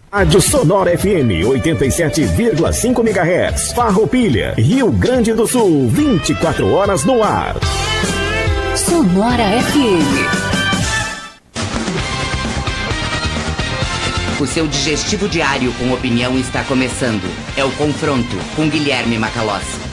Rádio Sonora FM 87,5 MHz. Farroupilha, Rio Grande do Sul, 24 horas no ar. Sonora FM. O seu digestivo diário com opinião está começando. É o Confronto com Guilherme Macalossi.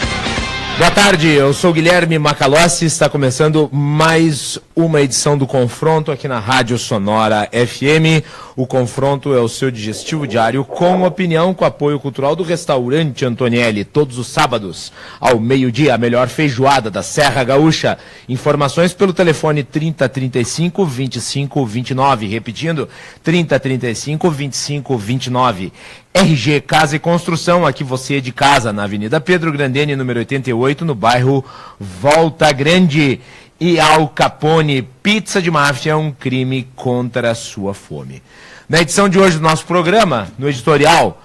Boa tarde, eu sou Guilherme Macalossi, está começando mais uma edição do Confronto aqui na Rádio Sonora FM. O Confronto é o seu digestivo diário com opinião, com apoio cultural do Restaurante Antonielli, todos os sábados, ao meio-dia, a melhor feijoada da Serra Gaúcha. Informações pelo telefone 3035 2529, repetindo, 3035 2529. RG Casa e Construção, aqui você de casa, na Avenida Pedro Grandene, número 88, no bairro Volta Grande. E Al Capone, pizza de máfia, um crime contra a sua fome. Na edição de hoje do nosso programa, no editorial,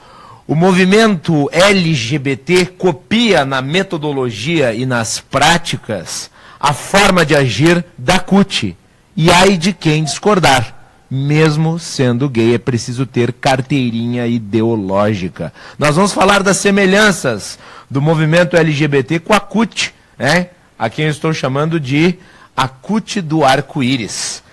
o movimento LGBT copia na metodologia e nas práticas a forma de agir da CUT. E ai de quem discordar. Mesmo sendo gay, é preciso ter carteirinha ideológica. Nós vamos falar das semelhanças do movimento LGBT com a CUT, né? A quem eu estou chamando de a CUT do arco-íris.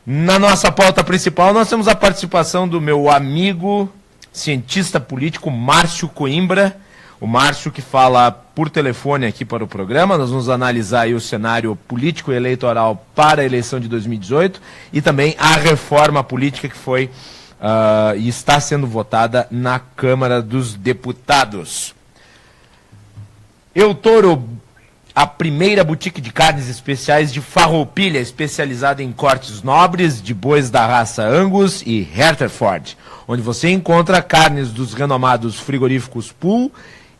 Na nossa pauta principal, nós temos a participação do meu amigo, cientista político, Márcio Coimbra. O Márcio que fala por telefone aqui para o programa. Nós vamos analisar aí o cenário político e eleitoral para a eleição de 2018 e também a reforma política que foi e está sendo votada na Câmara dos Deputados. Eutoro, a primeira boutique de carnes especiais de Farroupilha, especializada em cortes nobres de bois da raça Angus e Hertford, onde você encontra carnes dos renomados frigoríficos Pool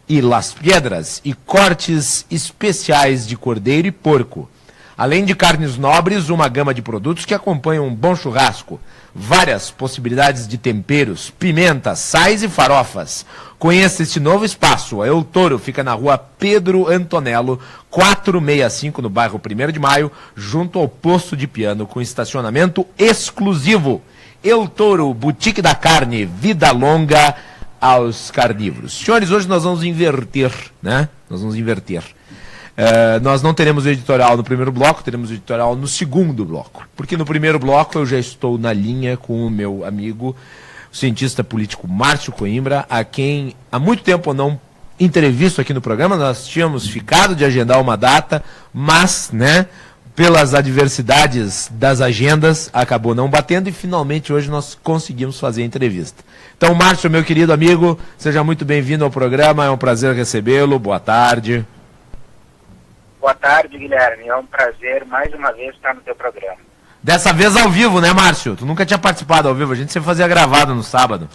e Las Piedras e cortes especiais de cordeiro e porco. Além de carnes nobres, uma gama de produtos que acompanham um bom churrasco, várias possibilidades de temperos, pimentas, sais e farofas. Conheça este novo espaço. A Eutoro fica na rua Pedro Antonello, 465, no bairro 1º de Maio, junto ao posto de piano, com estacionamento exclusivo. Eutoro, boutique da carne, vida longa aos carnívoros. Senhores, hoje nós vamos inverter, né? Nós vamos inverter. Nós não teremos o editorial no primeiro bloco, teremos o editorial no segundo bloco. Porque no primeiro bloco eu já estou na linha com o meu amigo, o cientista político Márcio Coimbra, a quem há muito tempo eu não entrevisto aqui no programa. Nós tínhamos ficado de agendar uma data, mas, né, pelas adversidades das agendas, acabou não batendo e finalmente hoje nós conseguimos fazer a entrevista. Então, Márcio, meu querido amigo, seja muito bem-vindo ao programa, é um prazer recebê-lo, boa tarde. Boa tarde, Guilherme, é um prazer mais uma vez estar no teu programa. Dessa vez ao vivo, né, Márcio? Tu nunca tinha participado ao vivo, a gente sempre fazia gravado no sábado.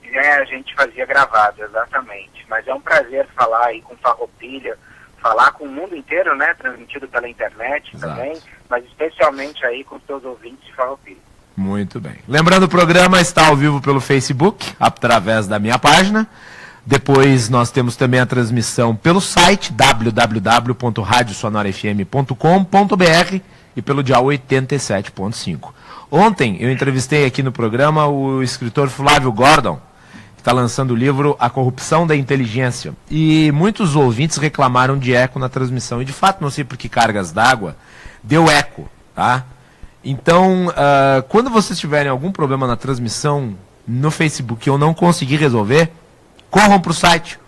A gente fazia gravado, exatamente, mas é um prazer falar aí com Farroupilha, falar com o mundo inteiro, né, transmitido pela internet. Exato. Também, mas especialmente aí com os teus ouvintes de Farroupilha. Muito bem. Lembrando, o programa está ao vivo pelo Facebook, através da minha página. Depois nós temos também a transmissão pelo site www.radiosonorafm.com.br e pelo dial 87.5. Ontem eu entrevistei aqui no programa o escritor Flávio Gordon, que está lançando o livro A Corrupção da Inteligência. E muitos ouvintes reclamaram de eco na transmissão. E de fato, não sei por que cargas d'água, deu eco, tá? Então, quando vocês tiverem algum problema na transmissão no Facebook e eu não conseguir resolver, corram para o site.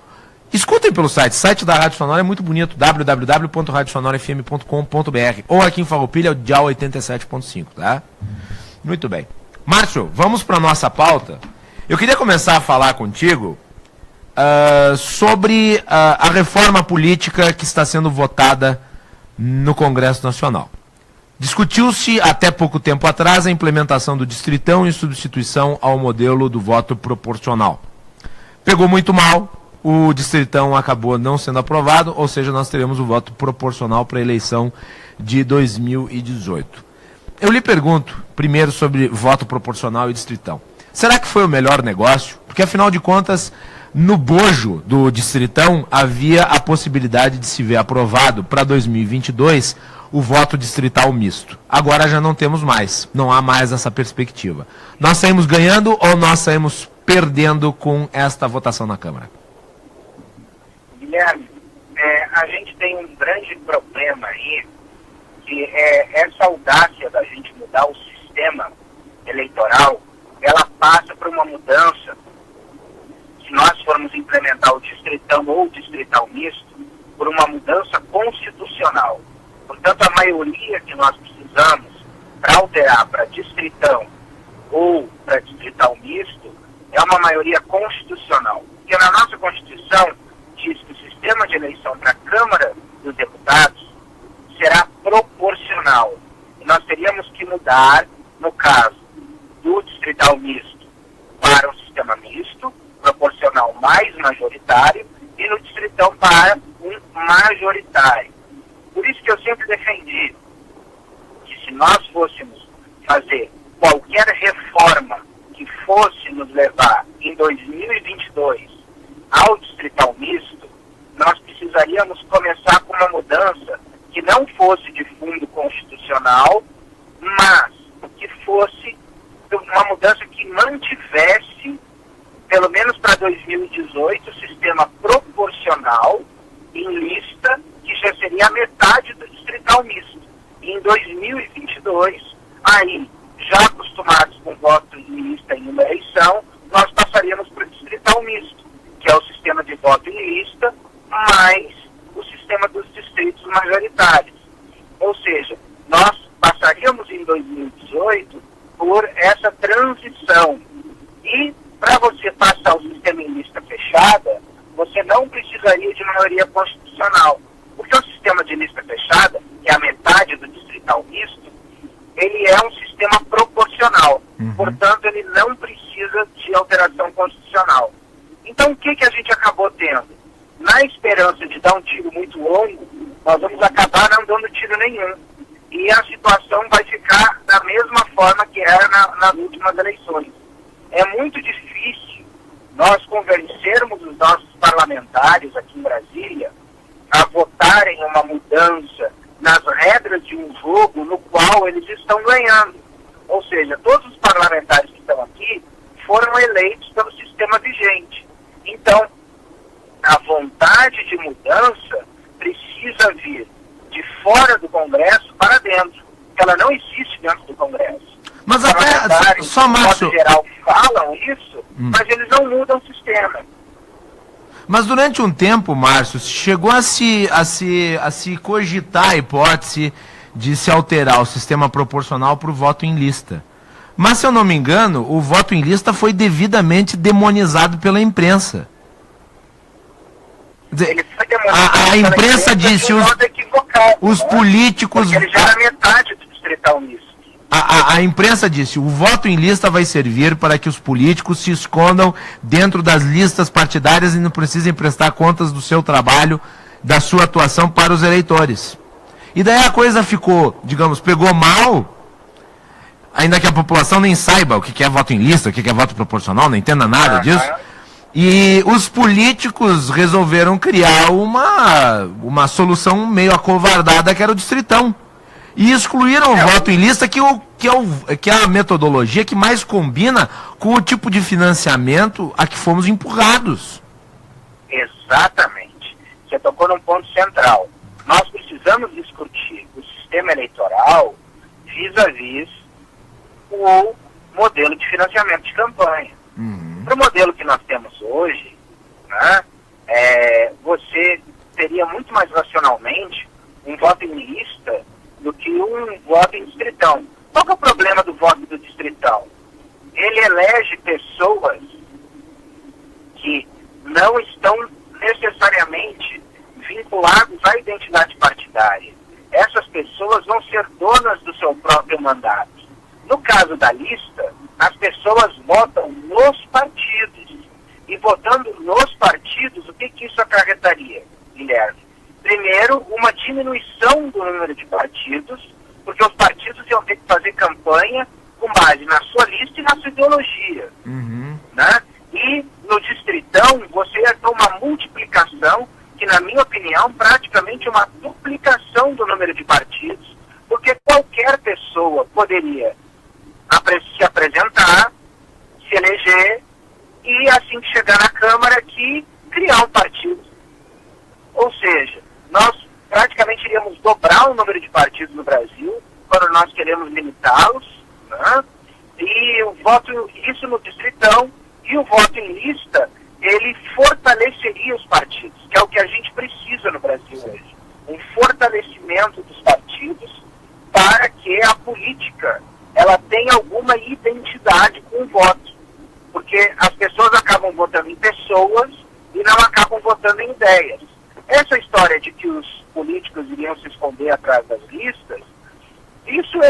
Escutem pelo site. O site da Rádio Sonora é muito bonito, www.radiosonorafm.com.br, ou aqui em Farroupilha, o dial 87.5, tá? Muito bem. Márcio, vamos para a nossa pauta. Eu queria começar a falar contigo sobre a reforma política que está sendo votada no Congresso Nacional. Discutiu-se até pouco tempo atrás a implementação do distritão em substituição ao modelo do voto proporcional. Pegou muito mal, o distritão acabou não sendo aprovado, ou seja, nós teremos o voto proporcional para a eleição de 2018. Eu lhe pergunto, primeiro, sobre voto proporcional e distritão. Será que foi o melhor negócio? Porque, afinal de contas, no bojo do distritão havia a possibilidade de se ver aprovado para 2022 o voto distrital misto. Agora já não temos mais, não há mais essa perspectiva. Nós saímos ganhando ou nós saímos perdendo com esta votação na Câmara? Guilherme, a gente tem um grande problema aí, que é essa audácia da gente mudar o sistema eleitoral, ela passa por uma mudança. Se nós formos implementar o distritão ou o distrital misto, por uma mudança constitucional. Portanto, a maioria que nós precisamos para alterar para distritão ou para distrital misto é uma maioria constitucional. Porque na nossa Constituição diz que o sistema de eleição para a Câmara dos Deputados será proporcional. E nós teríamos que mudar, no caso do distrital misto, para um sistema misto, proporcional mais majoritário, e no distritão para um majoritário. Por isso que eu sempre defendi que se nós fôssemos fazer qualquer reforma que fosse nos levar em 2022 ao distrital misto, nós precisaríamos começar com uma mudança que não fosse de fundo constitucional, mas que fosse uma mudança que mantivesse, pelo menos para 2018, o sistema proporcional em lista, que já seria a metade do distrital misto. E em 2022, aí, já acostumados com voto em lista em uma eleição, nós passaríamos para o distrital misto, que é o sistema de voto em lista, mais o sistema dos distritos majoritários. Ou seja, nós passaríamos em 2018 por essa transição. E para você passar o sistema em lista fechada, você não precisaria de maioria constitucional. Porque o sistema de lista fechada, que é a metade do distrital misto, ele é um sistema proporcional. Portanto, ele não precisa de alteração constitucional. Então, o que a gente acabou tendo? Na esperança de dar um tiro muito longo, nós vamos acabar não dando tiro nenhum. E a situação vai ficar da mesma forma que era nas últimas eleições. É muito difícil nós convencermos os nossos parlamentares aqui em Brasília a votarem uma mudança nas regras de um jogo no qual eles estão ganhando. Ou seja, todos os parlamentares que estão aqui foram eleitos pelo sistema vigente. Então, a vontade de mudança precisa vir de fora do Congresso para dentro. Ela não existe dentro do Congresso. Mas até, só Márcio, de modo geral, falam isso, mas eles não mudam o sistema. Mas durante um tempo, Márcio, chegou a se cogitar a hipótese de se alterar o sistema proporcional para o voto em lista. Mas, se eu não me engano, o voto em lista foi devidamente demonizado pela imprensa. Ele foi demonizado a imprensa disse os políticos... Porque ele já era metade do distrital misto. A imprensa disse, o voto em lista vai servir para que os políticos se escondam dentro das listas partidárias e não precisem prestar contas do seu trabalho, da sua atuação para os eleitores. E daí a coisa ficou, digamos, pegou mal, ainda que a população nem saiba o que é voto em lista, o que é voto proporcional, não entenda nada disso. E os políticos resolveram criar uma solução meio acovardada, que era o distritão. E excluíram o voto em lista, que é a metodologia que mais combina com o tipo de financiamento a que fomos empurrados. Exatamente. Você tocou num ponto central. Nós precisamos discutir o sistema eleitoral vis-à-vis o modelo de financiamento de campanha. Para o modelo que nós temos hoje, né, você teria muito mais racionalmente um voto em lista do que um voto em distritão. Qual que é o problema do voto do distritão? Ele elege pessoas que não estão necessariamente vinculadas à identidade partidária. Essas pessoas vão ser donas do seu próprio mandato. No caso da lista, as pessoas votam nos partidos. E votando nos partidos, o que isso acarretaria, Guilherme? Primeiro, uma diminuição do número de partidos, porque os partidos iam ter que fazer campanha com base na sua lista e na sua ideologia. Né? E no distritão, você ia ter uma multiplicação, que na minha opinião, praticamente uma duplicação do número de partidos, porque qualquer pessoa poderia se apresentar, se eleger e, assim que chegar na Câmara aqui, criar um partido. Ou seja, nós praticamente iríamos dobrar o número de partidos no Brasil, quando nós queremos limitá-los, né? E o voto, isso no distritão, e o voto em lista, ele fortaleceria os partidos, que é o que a gente precisa no Brasil hoje. Um fortalecimento dos partidos para que a política ela tenha alguma identidade com o voto. Porque as pessoas acabam votando em pessoas e não acabam votando em ideias. Essa história de que os políticos iriam se esconder atrás das listas, isso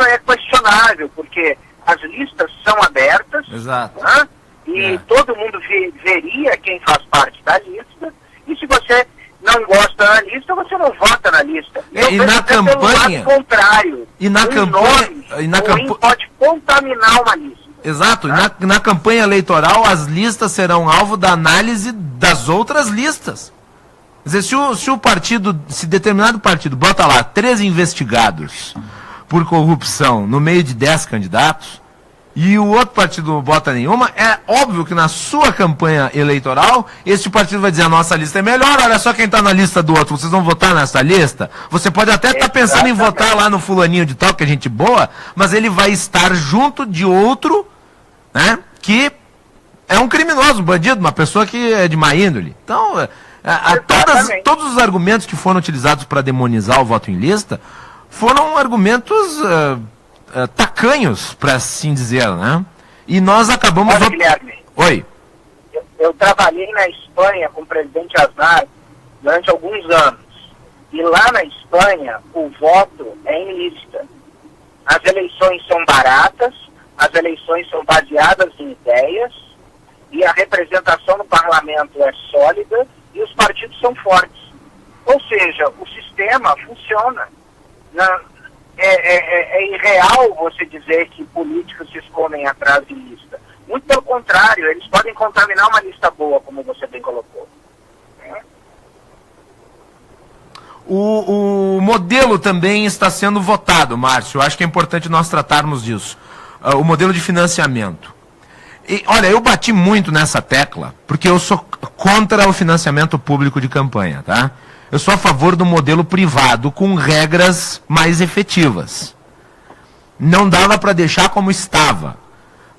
é questionável, porque as listas são abertas, exato, né? E todo mundo veria quem faz parte da lista, e se você não gosta da lista, você não vota na lista. E na campanha, contrário, e na campanha pode contaminar uma lista. Exato, na campanha eleitoral as listas serão alvo da análise das outras listas. Quer dizer, se determinado partido bota lá 13 investigados por corrupção no meio de 10 candidatos, e o outro partido não bota nenhuma, é óbvio que na sua campanha eleitoral, este partido vai dizer, a nossa lista é melhor, olha só quem está na lista do outro, vocês vão votar nessa lista? Você pode até estar pensando em votar lá no fulaninho de tal, que é gente boa, mas ele vai estar junto de outro, né, que é um criminoso, um bandido, uma pessoa que é de má índole. Então, todos os argumentos que foram utilizados para demonizar o voto em lista foram argumentos tacanhos, para assim dizer, né? E nós acabamos... Olha, Guilherme, oi. Eu trabalhei na Espanha com o presidente Aznar durante alguns anos. E lá na Espanha, o voto é em lista. As eleições são baratas, as eleições são baseadas em ideias, e a representação no parlamento é sólida, e os partidos são fortes. Ou seja, o sistema funciona. É irreal você dizer que políticos se escondem atrás de lista. Muito pelo contrário, eles podem contaminar uma lista boa, como você bem colocou. O modelo também está sendo votado, Márcio. Acho que é importante nós tratarmos disso. O modelo de financiamento. E, olha, eu bati muito nessa tecla, porque eu sou contra o financiamento público de campanha, tá? Eu sou a favor do modelo privado com regras mais efetivas. Não dava para deixar como estava.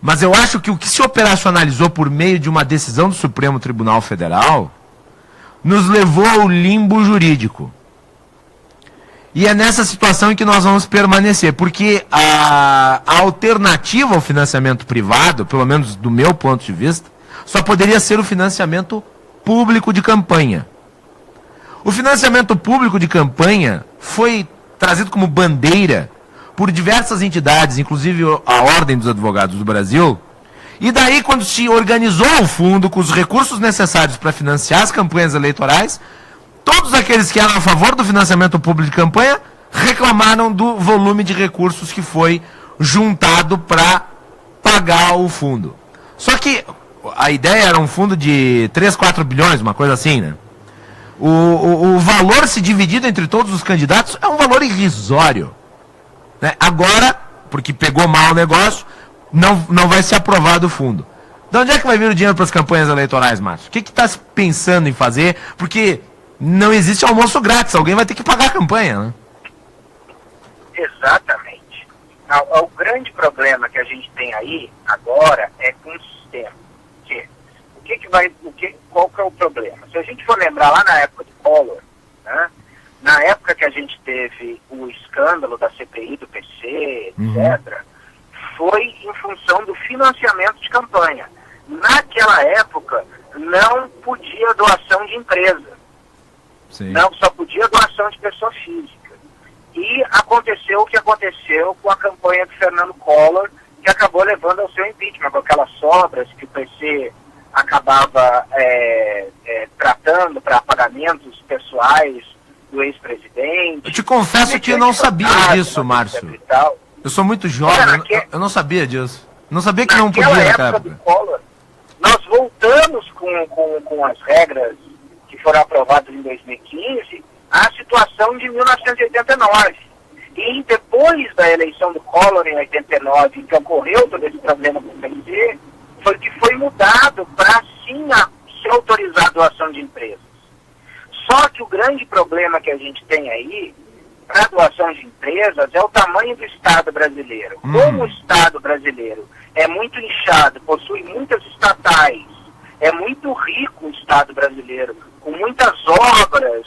Mas eu acho que o que se operacionalizou por meio de uma decisão do Supremo Tribunal Federal nos levou ao limbo jurídico. E é nessa situação em que nós vamos permanecer, porque a alternativa ao financiamento privado, pelo menos do meu ponto de vista, só poderia ser o financiamento público de campanha. O financiamento público de campanha foi trazido como bandeira por diversas entidades, inclusive a Ordem dos Advogados do Brasil, e daí quando se organizou o fundo com os recursos necessários para financiar as campanhas eleitorais, todos aqueles que eram a favor do financiamento público de campanha reclamaram do volume de recursos que foi juntado para pagar o fundo. Só que a ideia era um fundo de 3, 4 bilhões, uma coisa assim, né? O valor se dividido entre todos os candidatos é um valor irrisório, né? Agora, porque pegou mal o negócio, não vai ser aprovado o fundo. De onde é que vai vir o dinheiro para as campanhas eleitorais, Márcio? O que está se pensando em fazer? Porque não existe almoço grátis, alguém vai ter que pagar a campanha, né? Exatamente. O grande problema que a gente tem aí agora é com o sistema. Qual que é o problema? Se a gente for lembrar lá na época de Collor, né, na época que a gente teve o escândalo da CPI do PC, etc., foi em função do financiamento de campanha. Naquela época, não podia doação de empresa. Sim. Não, só podia doação de pessoa física. E aconteceu o que aconteceu com a campanha do Fernando Collor, que acabou levando ao seu impeachment, com aquelas sobras que o PC acabava tratando para pagamentos pessoais do ex-presidente. Eu te confesso que eu não sabia disso, Márcio. Eu sou muito jovem, eu não sabia disso. Não sabia que não podia naquela época. Do Collor, nós voltamos com as regras que foram aprovadas em 2015 à situação de 1989. E depois da eleição do Collor em 89, que ocorreu todo esse problema com o PC, foi que foi mudado para sim ser autorizar a doação de empresas. Só que o grande problema que a gente tem aí, para a doação de empresas, é o tamanho do Estado brasileiro. Como o Estado brasileiro é muito inchado, possui muitas estatais, é muito rico o Estado brasileiro, com muitas obras,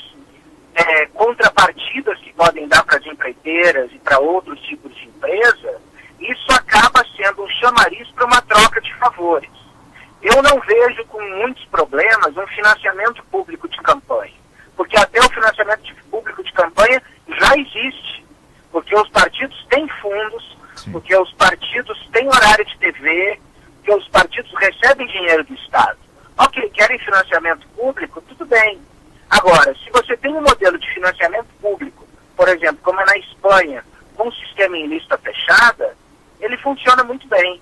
contrapartidas que podem dar para as empreiteiras e para outros tipos de empresa, isso acaba sendo um chamariz para uma troca de favores. Eu não vejo com muitos problemas um financiamento público de campanha, porque até o financiamento público de campanha já existe, porque os partidos têm fundos, sim, porque os partidos têm horário de TV, porque os partidos recebem dinheiro do Estado. Ok, querem financiamento público, tudo bem. Agora, se você tem um modelo de financiamento público, por exemplo, como é na Espanha, com um sistema em lista fechada, ele funciona muito bem.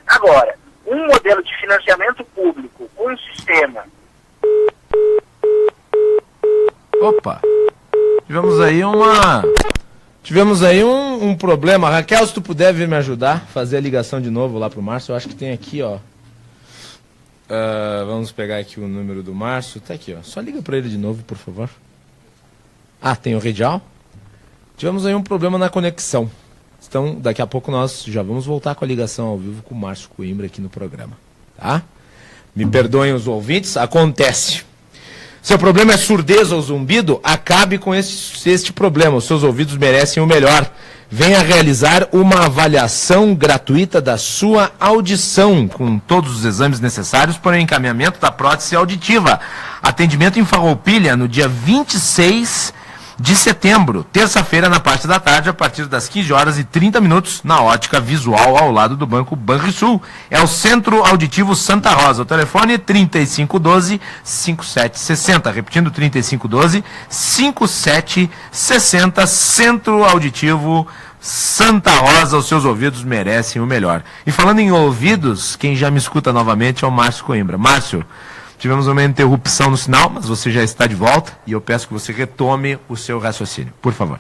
Agora, um modelo de financiamento público com um sistema... Opa! Tivemos aí um problema. Raquel, se tu puder vir me ajudar, fazer a ligação de novo lá pro Márcio, eu acho que tem aqui, ó. Vamos pegar aqui o número do Márcio. Tá aqui, ó. Só liga para ele de novo, por favor. Ah, tem o redial? Tivemos aí um problema na conexão. Então, daqui a pouco nós já vamos voltar com a ligação ao vivo com o Márcio Coimbra aqui no programa. Tá? Me perdoem os ouvintes, acontece. Seu problema é surdez ou zumbido? Acabe com este problema. Os seus ouvidos merecem o melhor. Venha realizar uma avaliação gratuita da sua audição, com todos os exames necessários para o encaminhamento da prótese auditiva. Atendimento em Farroupilha no dia 26 de setembro, terça-feira, na parte da tarde, a partir das 15h30, na Ótica Visual, ao lado do Banco Banrisul. É o Centro Auditivo Santa Rosa. O telefone é 3512-5760. Repetindo, 3512-5760. Centro Auditivo Santa Rosa. Os seus ouvidos merecem o melhor. E falando em ouvidos, quem já me escuta novamente é o Márcio Coimbra. Márcio, tivemos uma interrupção no sinal, mas você já está de volta e eu peço que você retome o seu raciocínio. Por favor.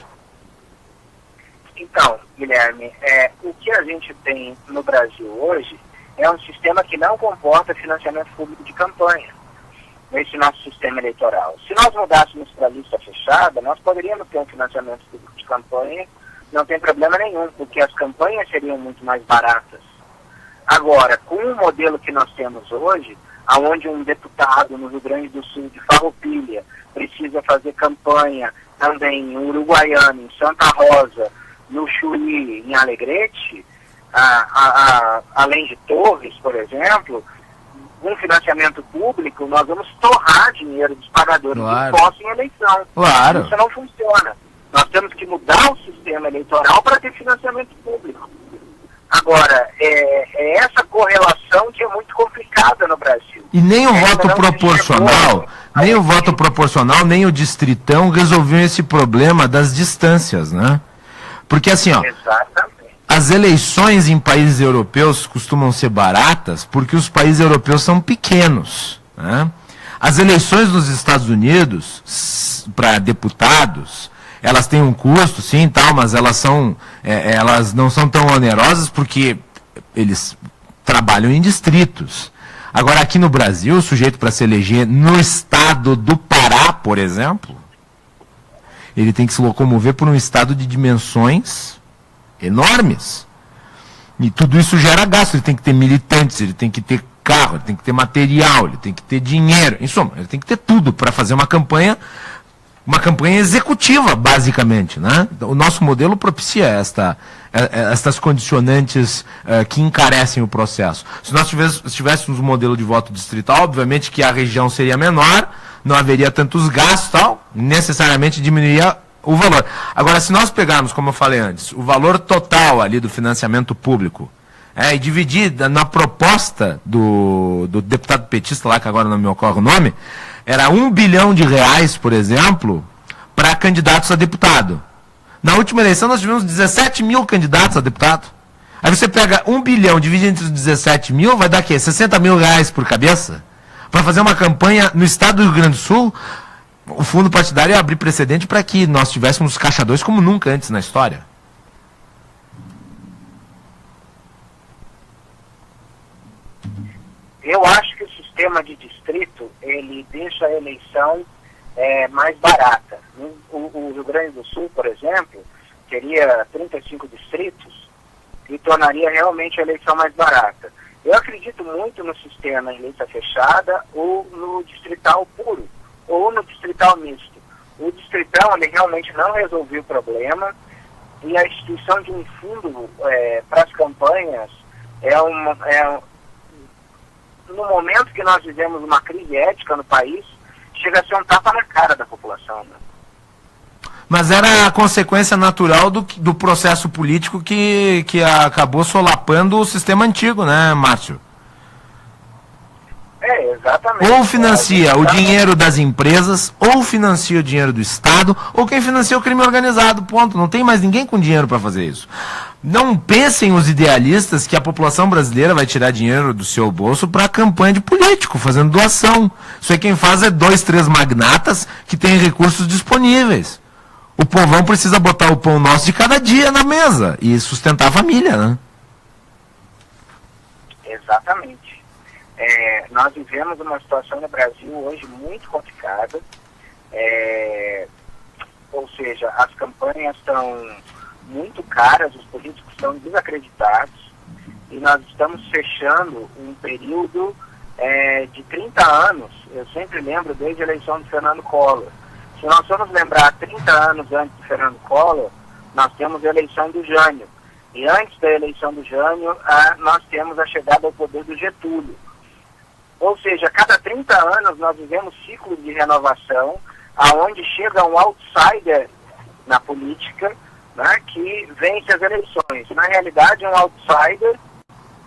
Então, Guilherme, o que a gente tem no Brasil hoje é um sistema que não comporta financiamento público de campanha nesse nosso sistema eleitoral. Se nós mudássemos para a lista fechada, nós poderíamos ter um financiamento público de campanha, não tem problema nenhum, porque as campanhas seriam muito mais baratas. Agora, com o modelo que nós temos hoje, onde um deputado no Rio Grande do Sul, de Farroupilha, precisa fazer campanha também em Uruguaiana, em Santa Rosa, no Chuí, em Alegrete, além de Torres, por exemplo, um financiamento público, nós vamos torrar dinheiro dos pagadores de impostos em eleição. Claro. Isso não funciona. Nós temos que mudar o sistema eleitoral para ter financiamento público. Agora, é essa correlação que é muito complicada no Brasil. E nem o voto proporcional, nem o voto proporcional, nem o distritão resolviam esse problema das distâncias, né? Porque assim, ó, as eleições em países europeus costumam ser baratas porque os países europeus são pequenos, né? As eleições nos Estados Unidos, para deputados, elas têm um custo, sim, tal, mas elas não são tão onerosas porque eles trabalham em distritos. Agora, aqui no Brasil, o sujeito para se eleger no estado do Pará, por exemplo, ele tem que se locomover por um estado de dimensões enormes. E tudo isso gera gasto. Ele tem que ter militantes, ele tem que ter carro, ele tem que ter material, ele tem que ter dinheiro. Em suma, ele tem que ter tudo para fazer uma campanha executiva, basicamente, né? O nosso modelo propicia estas condicionantes que encarecem o processo. Se nós tivéssemos um modelo de voto distrital, obviamente que a região seria menor, não haveria tantos gastos, tal, necessariamente diminuiria o valor. Agora, se nós pegarmos, como eu falei antes, o valor total ali do financiamento público, e dividir na proposta do deputado petista lá, que agora não me ocorre o nome, era R$1 bilhão, por exemplo, para candidatos a deputado. Na última eleição nós tivemos 17 mil candidatos a deputado. Aí você pega 1 bilhão, divide entre os 17 mil, vai dar o quê? 60 mil reais por cabeça? Para fazer uma campanha no estado do Rio Grande do Sul, O fundo partidário ia abrir precedente para que nós tivéssemos caixa 2 como nunca antes na história. Eu acho que o sistema de distrito, ele deixa a eleição mais barata. O Rio Grande do Sul, por exemplo, teria 35 distritos e tornaria realmente a eleição mais barata. Eu acredito muito no sistema em lista fechada ou no distrital puro, ou no distrital misto. O distritão, ele realmente não resolveu o problema, e a instituição de um fundo para as campanhas no momento que nós vivemos uma crise ética no país, chega a ser um tapa na cara da população, né? Mas era a consequência natural do processo político que acabou solapando o sistema antigo, né, Márcio? Exatamente. Ou financia o dinheiro das empresas, ou financia o dinheiro do Estado, ou quem financia o crime organizado, ponto. Não tem mais ninguém com dinheiro para fazer isso. Não pensem os idealistas que a população brasileira vai tirar dinheiro do seu bolso para campanha de político, fazendo doação. Isso aí quem faz é 2, 3 magnatas que têm recursos disponíveis. O povão precisa botar o pão nosso de cada dia na mesa e sustentar a família, né? Exatamente. Nós vivemos uma situação no Brasil hoje muito complicada, ou seja, as campanhas estão muito caras, os políticos estão desacreditados, e nós estamos fechando um período de 30 anos. Eu sempre lembro desde a eleição do Fernando Collor. Se nós formos lembrar 30 anos antes do Fernando Collor, nós temos a eleição do Jânio. E antes da eleição do Jânio, nós temos a chegada ao poder do Getúlio. Ou seja, a cada 30 anos nós vivemos ciclos de renovação, aonde chega um outsider na política, né, que vence as eleições. Na realidade, é um outsider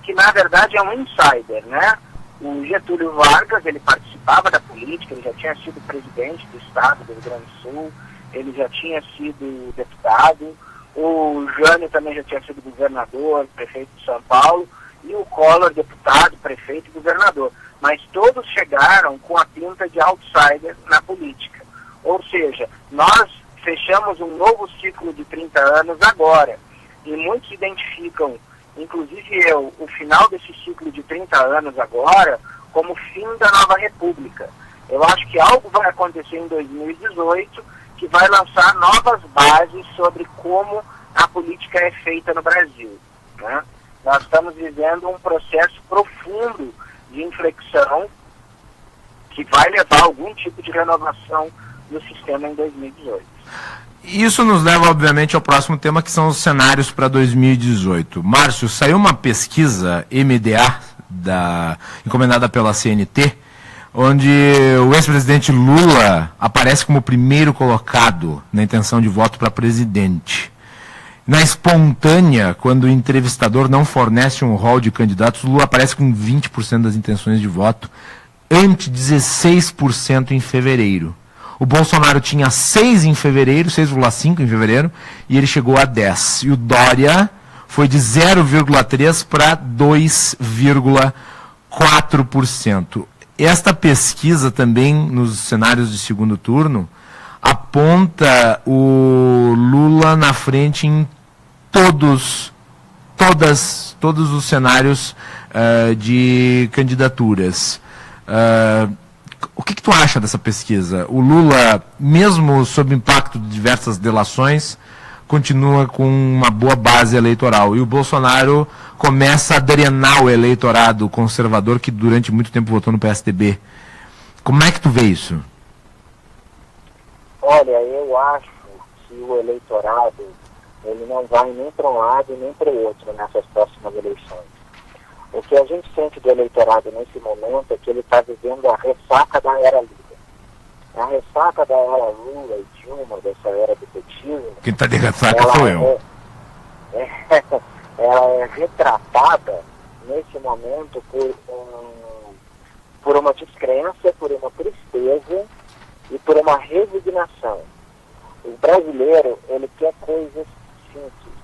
que, na verdade, é um insider, né? O Getúlio Vargas, ele participava da política, ele já tinha sido presidente do Estado do Rio Grande do Sul, ele já tinha sido deputado, o Jânio também já tinha sido governador, prefeito de São Paulo, e o Collor, deputado, prefeito e governador. Mas todos chegaram com a pinta de outsider na política. Ou seja, nós fechamos um novo ciclo de 30 anos agora. E muitos identificam, inclusive eu, o final desse ciclo de 30 anos agora como o fim da nova república. Eu acho que algo vai acontecer em 2018 que vai lançar novas bases sobre como a política é feita no Brasil, né? Nós estamos vivendo um processo profundo de inflexão que vai levar a algum tipo de renovação no sistema em 2018. Isso nos leva, obviamente, ao próximo tema, que são os cenários para 2018. Márcio, saiu uma pesquisa MDA, encomendada pela CNT, onde o ex-presidente Lula aparece como primeiro colocado na intenção de voto para presidente. Na espontânea, quando o entrevistador não fornece um rol de candidatos, Lula aparece com 20% das intenções de voto, ante 16% em fevereiro. O Bolsonaro tinha 6 em fevereiro, 6,5 em fevereiro, e ele chegou a 10. E o Dória foi de 0,3 para 2,4%. Esta pesquisa também, nos cenários de segundo turno, aponta o Lula na frente em todos os cenários de candidaturas. O que tu acha dessa pesquisa? O Lula, mesmo sob impacto de diversas delações, continua com uma boa base eleitoral. E o Bolsonaro começa a drenar o eleitorado conservador que durante muito tempo votou no PSDB. Como é que tu vê isso? Olha, eu acho que o eleitorado ele não vai nem para um lado nem para o outro nessas próximas eleições. O que a gente sente do eleitorado nesse momento é que ele está vivendo a ressaca da era Lula. A ressaca da era Lula e Dilma, dessa era do petismo... Quem está de ressaca sou eu. Ela é retratada nesse momento por uma descrença, por uma tristeza e por uma resignação. O brasileiro, ele quer coisas simples,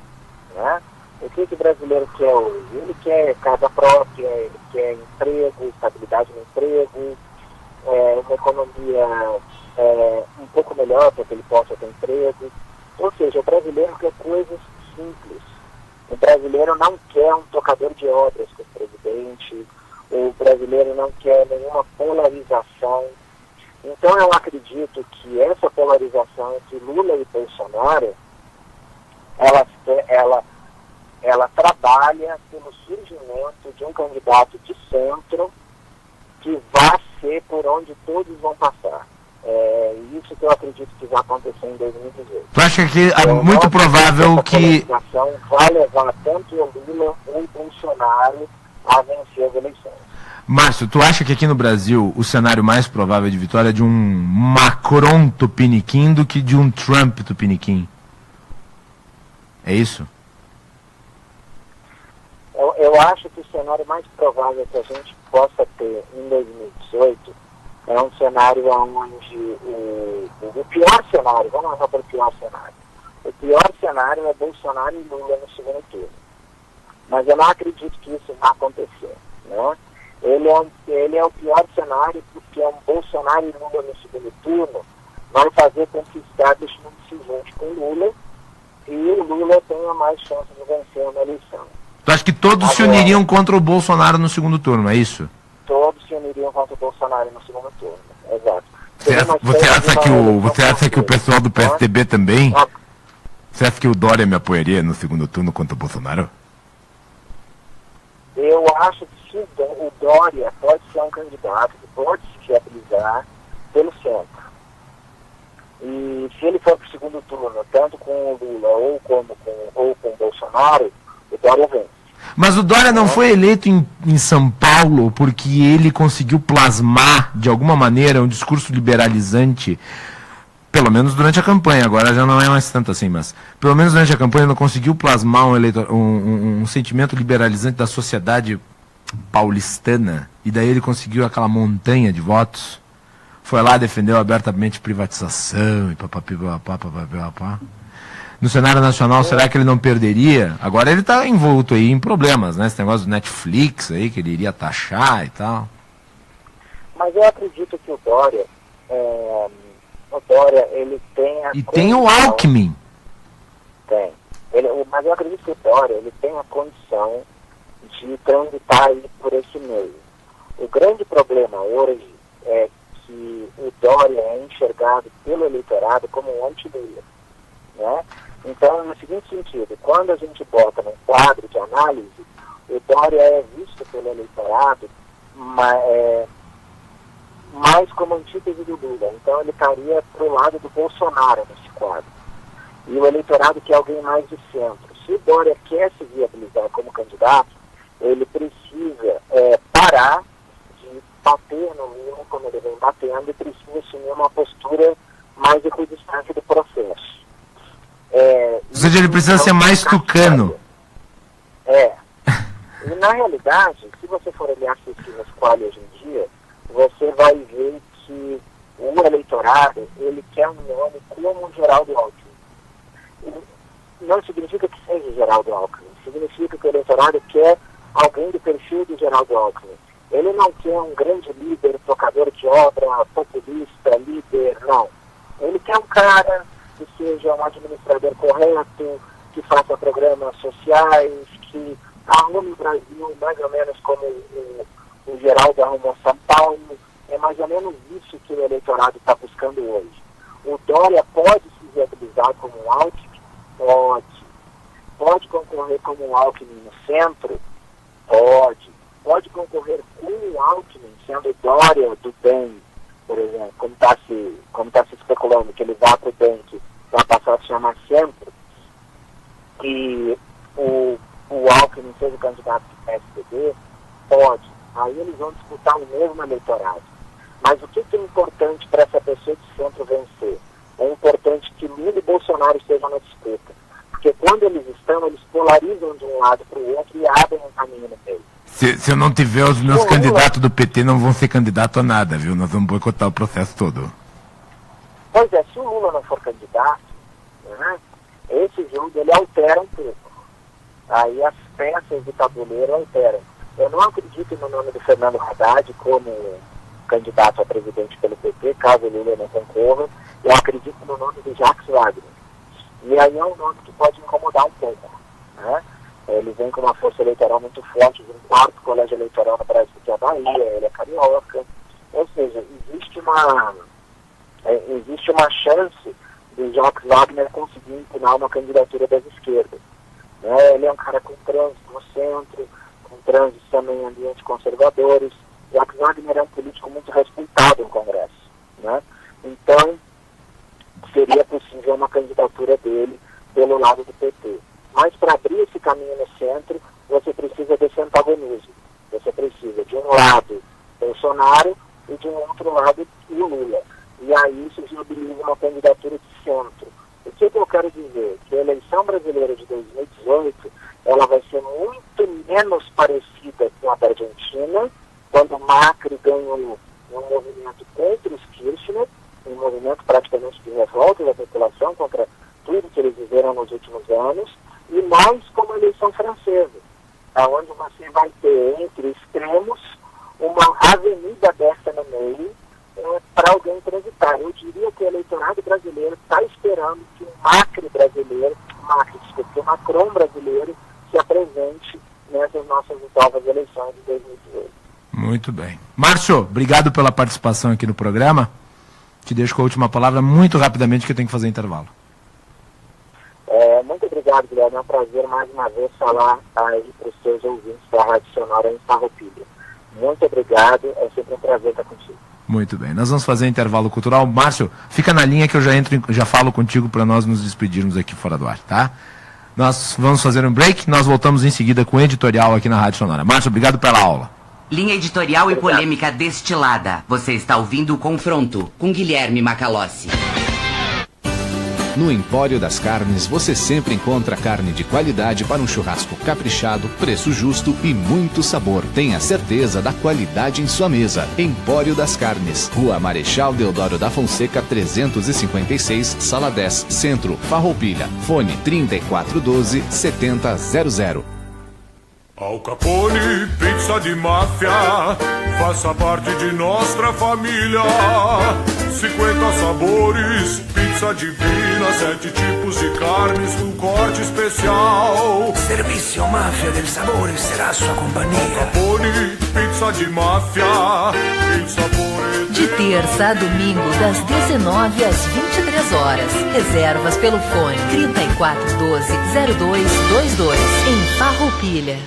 né? O que o brasileiro quer hoje? Ele quer casa própria, ele quer emprego, estabilidade no emprego, uma economia um pouco melhor para que ele possa ter emprego. Ou seja, o brasileiro quer coisas simples. O brasileiro não quer um tocador de obras com o presidente, o brasileiro não quer nenhuma polarização. Então eu acredito que essa polarização entre Lula e Bolsonaro, ela trabalha pelo surgimento de um candidato de centro que vai ser por onde todos vão passar. Isso que eu acredito que vai acontecer em 2018. Tu acha que é muito provável que a polarização vai levar tanto o Lula ou o Bolsonaro a vencer as eleições? Márcio, tu acha que aqui no Brasil o cenário mais provável de vitória é de um Macron tupiniquim do que de um Trump tupiniquim? É isso? Eu acho que o cenário mais provável que a gente possa ter em 2018 é um cenário onde o pior cenário, vamos lá para o pior cenário. O pior cenário é Bolsonaro e Lula no segundo turno. Mas eu não acredito que isso vai acontecer, né? Ele é o pior cenário porque um Bolsonaro e Lula no segundo turno vai fazer com que o establishment se junte com Lula e o Lula tenha mais chance de vencer uma eleição. Tu acha que todos se uniriam contra o Bolsonaro no segundo turno, é isso? Todos se uniriam contra o Bolsonaro no segundo turno, exato. Você acha que o pessoal do PSDB também? Você acha que o Dória me apoiaria no segundo turno contra o Bolsonaro? Eu acho que o Dória pode ser um candidato que pode se viabilizar pelo centro. E se ele for para o segundo turno, tanto com o Lula ou com o Bolsonaro, o Dória vence. Mas o Dória não foi eleito em São Paulo porque ele conseguiu plasmar, de alguma maneira, um discurso liberalizante, pelo menos durante a campanha, agora já não é mais tanto assim, mas pelo menos durante a campanha ele não conseguiu plasmar um sentimento liberalizante da sociedade paulistana, e daí ele conseguiu aquela montanha de votos, foi lá, defendeu abertamente privatização e papapá. No cenário nacional, será que ele não perderia? Agora ele está envolto aí em problemas, né? Esse negócio do Netflix aí, que ele iria taxar e tal. Mas eu acredito que o Dória, ele tem a... E tem o Alckmin. Tem. Mas eu acredito que o Dória, ele tem a condição de transitar aí por esse meio. O grande problema hoje é que o Dória é enxergado pelo eleitorado como um anti-Lula, né? Então, no seguinte sentido, quando a gente bota num quadro de análise, o Dória é visto pelo eleitorado mais como antítese do Lula. Então, ele estaria para o lado do Bolsonaro nesse quadro. E o eleitorado quer alguém mais de centro. Se o Dória quer se viabilizar como candidato, ele precisa parar de bater no Lula como ele vem batendo e precisa assumir uma postura mais equidistante do processo. Ou seja, ele precisa ser mais tucano. E na realidade, se você for olhar as pesquisas Qualy hoje em dia, você vai ver que o eleitorado, ele quer um nome como Geraldo Alckmin. Não significa que seja Geraldo Alckmin, significa que o eleitorado quer alguém do perfil de Geraldo Alckmin. Ele não quer um grande líder, tocador de obra, populista, líder, não. Ele quer um cara que seja um administrador correto, que faça programas sociais, que arrume o Brasil mais ou menos como o Geraldo arrumou São Paulo. É mais ou menos isso que o eleitorado está buscando hoje. O Dória pode se viabilizar como um Alckmin? Pode. Pode concorrer como um Alckmin no centro? Pode. Pode concorrer com o Alckmin, sendo Dória do bem, por exemplo, como está se especulando que ele vá para o bem, que vai passar a se chamar centro, e o Alckmin seja o candidato do PSDB? Pode. Aí eles vão disputar o mesmo eleitorado. Mas o que é importante para essa pessoa de centro vencer? É importante que Lula e Bolsonaro estejam na disputa. Porque quando eles estão, eles polarizam de um lado para o outro e abrem um caminho no meio. Se eu não tiver os meus candidatos do PT, não vão ser candidato a nada, viu? Nós vamos boicotar o processo todo. Pois é, se o Lula não for candidato, né, esse jogo ele altera um pouco. Aí as peças do tabuleiro alteram. Eu não acredito no nome do Fernando Haddad como candidato a presidente pelo PT, caso o Lula não concorra. Eu acredito no nome de Jacques Wagner. E aí é um nome que pode incomodar um pouco, né? Ele vem com uma força eleitoral muito forte, de um quarto colégio eleitoral no Brasil, que é a Bahia, ele é carioca. Ou seja, existe uma chance de Jacques Wagner conseguir impugnir uma candidatura das esquerdas. Né? Ele é um cara com trânsito no centro, com trânsito também em ambientes conservadores. Jacques Wagner é um político muito respeitado no Congresso, né? Então, seria possível uma candidatura dele pelo lado do PT. Mas para abrir esse caminho no centro, você precisa desse antagonismo. Você precisa, de um lado, Bolsonaro e de um outro lado, o Lula. E aí isso viabiliza uma candidatura de centro. O que eu quero dizer? Que a eleição brasileira de 2018, ela vai ser muito menos parecida com a da Argentina, quando Macri ganhou um movimento contra os Kirchner, um movimento praticamente de revolta da população contra tudo que eles viveram nos últimos anos, e mais como a eleição francesa, onde você vai ter entre extremos uma avenida dessa no meio para alguém transitar. Eu diria que o eleitorado brasileiro está esperando que o Macron brasileiro se apresente nessas nossas novas eleições de 2018. Muito bem. Márcio, obrigado pela participação aqui no programa. Te deixo com a última palavra muito rapidamente, que eu tenho que fazer intervalo. Muito obrigado, Guilherme. É um prazer mais uma vez falar aí para os seus ouvintes da Rádio Sonora em Farroupilha. Muito obrigado, é sempre um prazer estar contigo. Muito bem, nós vamos fazer intervalo cultural. Márcio, fica na linha que eu já falo contigo para nós nos despedirmos aqui fora do ar, tá? Nós vamos fazer um break, nós voltamos em seguida com o editorial aqui na Rádio Sonora. Márcio, obrigado pela aula. Linha editorial e polêmica destilada. Você está ouvindo o Confronto com Guilherme Macalossi. No Empório das Carnes, você sempre encontra carne de qualidade para um churrasco caprichado, preço justo e muito sabor. Tenha certeza da qualidade em sua mesa. Empório das Carnes, Rua Marechal Deodoro da Fonseca, 356, Sala 10, Centro, Farroupilha. Fone 3412-7000. Al Capone, pizza de máfia, faça parte de nossa família. 50 sabores, pizza divina, 7 tipos de carnes com corte especial. Servicio Máfia del Sabore será sua companhia. Al Capone, pizza de máfia, pizza por De terça a domingo, das 19 às 23 horas. Reservas pelo fone 3412-0222, em Farroupilha.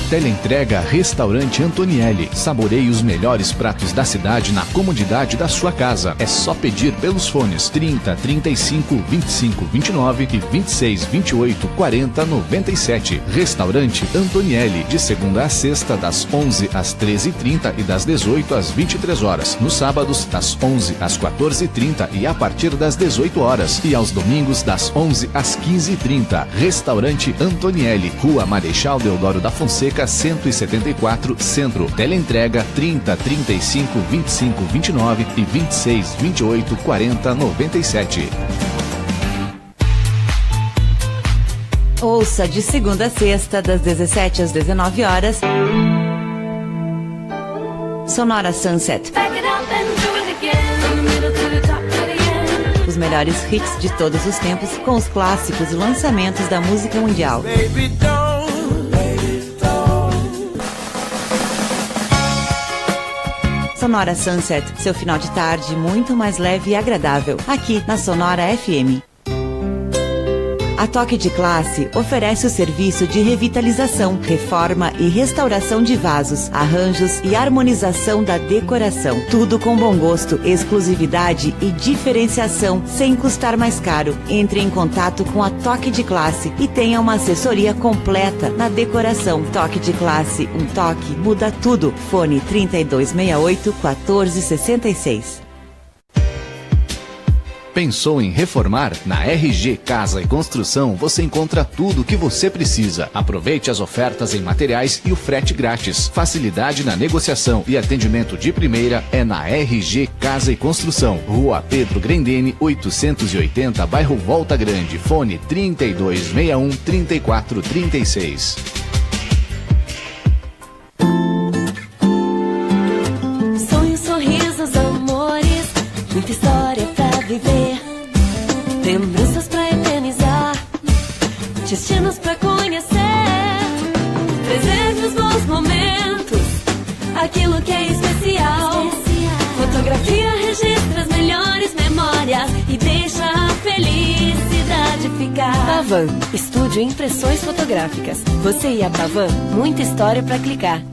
Teleentrega Restaurante Antonielli. Saboreie os melhores pratos da cidade na comodidade da sua casa. É só pedir pelos fones 30 35 25 29 e 26 28 40 97. Restaurante Antonielli, de segunda a sexta, das 11 às 13h30 e das 18 às 23 horas. Nos sábados, das 11 às 14h30 e a partir das 18 horas. E aos domingos, das 11 às 15h30. Restaurante Antonielli, Rua Marechal Deodoro da Fonseca, 174, Centro. Teleentrega 30 35 25 29 e 26 28 40 97. Ouça de segunda a sexta, das 17 às 19 horas. Sonora Sunset. Os melhores hits de todos os tempos, com os clássicos e lançamentos da música mundial. Sonora Sunset, seu final de tarde muito mais leve e agradável, aqui na Sonora FM. A Toque de Classe oferece o serviço de revitalização, reforma e restauração de vasos, arranjos e harmonização da decoração. Tudo com bom gosto, exclusividade e diferenciação, sem custar mais caro. Entre em contato com a Toque de Classe e tenha uma assessoria completa na decoração. Toque de Classe, um toque muda tudo. Fone 3268-1466. Pensou em reformar? Na RG Casa e Construção você encontra tudo o que você precisa. Aproveite as ofertas em materiais e o frete grátis. Facilidade na negociação e atendimento de primeira é na RG Casa e Construção. Rua Pedro Grendene, 880, bairro Volta Grande. Fone 3261-3436. muita história pra viver, lembranças pra eternizar, destinos pra conhecer, presente os bons momentos, aquilo que é especial. Fotografia registra as melhores memórias e deixa a felicidade ficar. Pavan, estúdio Impressões Fotográficas. Você e a Pavan, muita história pra clicar.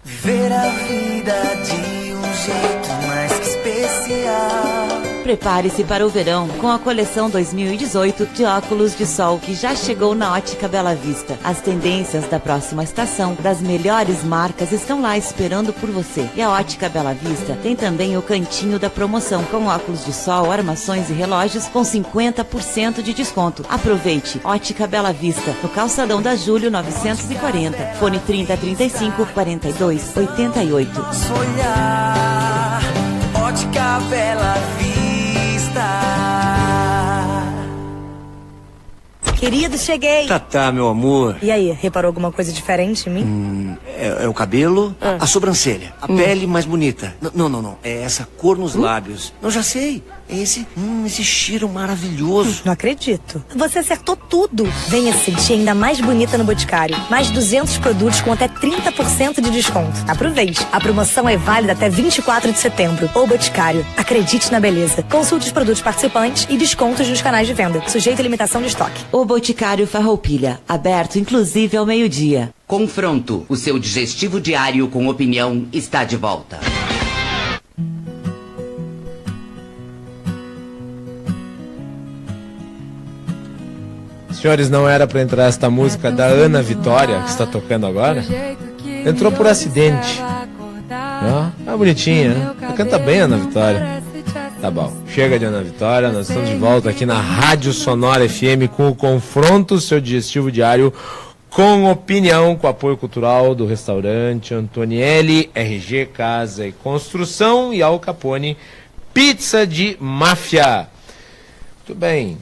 Ver a vida de um jeito mais que especial. Prepare-se para o verão com a coleção 2018 de óculos de sol que já chegou na Ótica Bela Vista. As tendências da próxima estação das melhores marcas estão lá esperando por você. E a Ótica Bela Vista tem também o cantinho da promoção com óculos de sol, armações e relógios com 50% de desconto. Aproveite! Ótica Bela Vista, no Calçadão da Júlio 940. Fone 3035 42 88. Sonhar, Ótica Bela Vista. Querido, cheguei. Tá, meu amor. E aí, reparou alguma coisa diferente em mim? É o cabelo, a sobrancelha, a pele mais bonita. Não. É essa cor nos lábios. Não, já sei. É esse cheiro maravilhoso. Não acredito. Você acertou tudo. Venha se sentir ainda mais bonita no Boticário. Mais 200 produtos com até 30% de desconto. Aproveite. A promoção é válida até 24 de setembro. O Boticário. Acredite na beleza. Consulte os produtos participantes e descontos nos canais de venda. Sujeito à limitação de estoque. O Boticário Farroupilha. Aberto inclusive ao meio-dia. Confronto. O seu digestivo diário com opinião está de volta. Senhores, não era pra entrar esta música da Ana Vitória, que está tocando agora. Entrou por acidente. Ó, bonitinha, né? Ela canta bem, Ana Vitória. Tá bom, chega de Ana Vitória, nós estamos de volta aqui na Rádio Sonora FM com o Confronto, seu digestivo diário com opinião, com apoio cultural do restaurante Antonielli, RG Casa e Construção e Al Capone Pizza de Máfia. Muito bem.